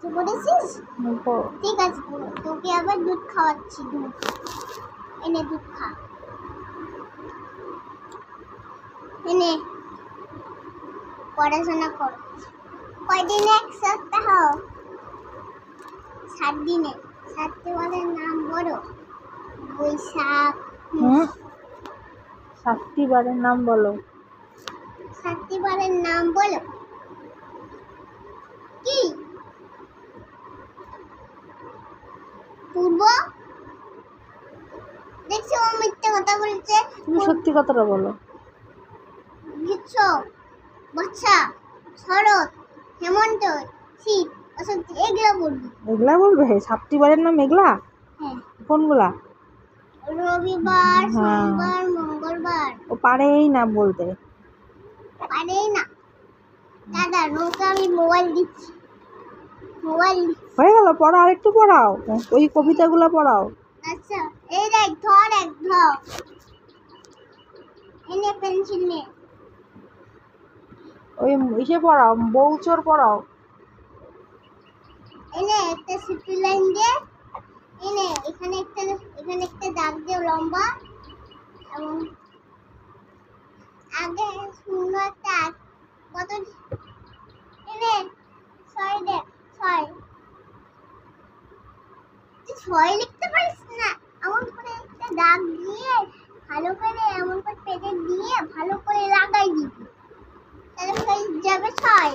তুই পড়েছিস? পড়ো। ঠিক আছে, তোকে আবার দুধ খাওয়াচ্ছি। দুধ এনে, দুধ খা। এনে পড়াশোনা কর। কয়দিনে 1 সপ্তাহ? 7 দিনে। 7টি বারের নাম বলো। বৈশাখ। 7টি বারের নাম বলো। 7টি বারের নাম বলো। কি? পূর্ব। দেখছো ও মিথ্যে কথা বলছে। তুমি সত্যি কথাটা বলো। গ্রীষ্ম, বর্ষা, শরৎ, হেমন্ত, শীত, বসন্ত, এগুলো বলবি। এগুলা বলবে? 7টি বারের নাম এগুলা? হ্যাঁ। কোনগুলা? রবিবার, সোমবার, মঙ্গলবার। ও পারেই না বলতে। পারেই না। দাদা নৌকা আমি মোবাইল দিচ্ছি। হয়ে গেল, পড়াও, আরেকটু পড়াও, ওই কবিতাগুলো পড়াও। আচ্ছা, এই দেখ, ধর এনে পেন্সিল নে। ওই ইসে পড়াও, বউচোর পড়াও। এনে একটা সিপি লাইন দে। এনে এখানে একটা দাগ দে লম্বা, এবং আগে শূন্য একটা কত। এনে 6 দেখ, 6। তুই 6 লিখতে পারিস না? এমন করে একটা দাগ দিয়ে ভালো করে, এমন করে পেটে দিয়ে ভালো করে লাগাই দিবি, তাহলে হয়ে যাবে 6।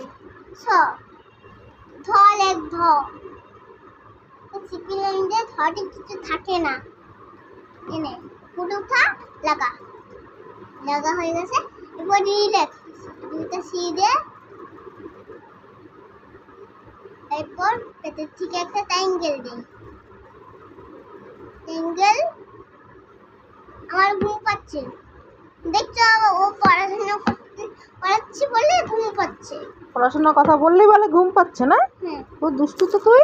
ধর সিপি লাইন দিয়ে ধরে কিছু থাকে না। এনে পুরো খা, লাগা হয়ে গেছে। এবার রিল্যাক্স, দুইটা সি দে। এরপর পেটের ঠিক একটা ট্রায়াঙ্গেল দে। ট্রায়াঙ্গেল। আমার ঘুম পাচ্ছে। দেখছো ও পড়াচ্ছি বলে ঘুম পাচ্ছে। পড়াশোনার কথা বললেই বলে ঘুম পাচ্ছে না? হ্যাঁ। খুব দুষ্টু তো তুই।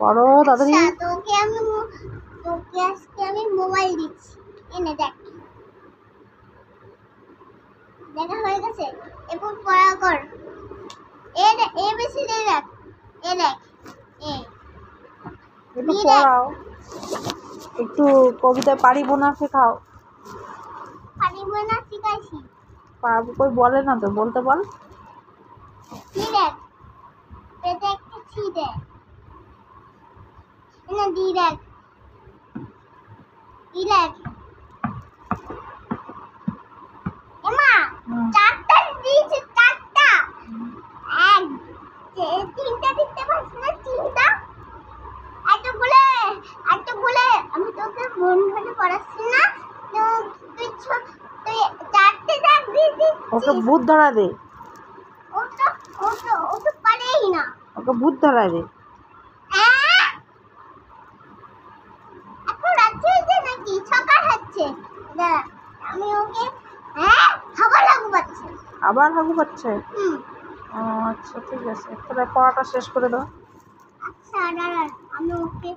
পড়ো তাড়াতাড়ি। তোকে আজকে আমি মোবাইল দিচ্ছি। এনে দেখ, দেখা হয়ে গেছে। এরপর পড়া কর। এ বেশি দেখ। এ দেখ, একটু পড়াও, একটু কবিতা পারিব না শেখাও। পারিব না শিখাইছি। পারবো কই বলে না তো, বলতে বল। কি দেখ, পেটে একটা ছি দে। এনে দি দেখ, এমা 4টা দিয়েছে, 4টা। 1 3টা দিতে পারছ না? 3টা এতগুলো আমি তোকে মন ভরে পড়াচ্ছি না? তুই 4টে দাগ দিয়ে দিচ্ছিস। ওকে ভূত ধরা দে। ও তো পারেই না। ওকে ভূত ধরা দে। এখন রাত্রি হয়েছে নাকি সকাল হচ্ছে? দাঁড়া, আমি ওকে আবার হাগু পাচ্ছে? আচ্ছা ঠিক আছে, তাহলে পড়াটা শেষ করে দাও। আচ্ছা দাঁড়া, আমি ওকে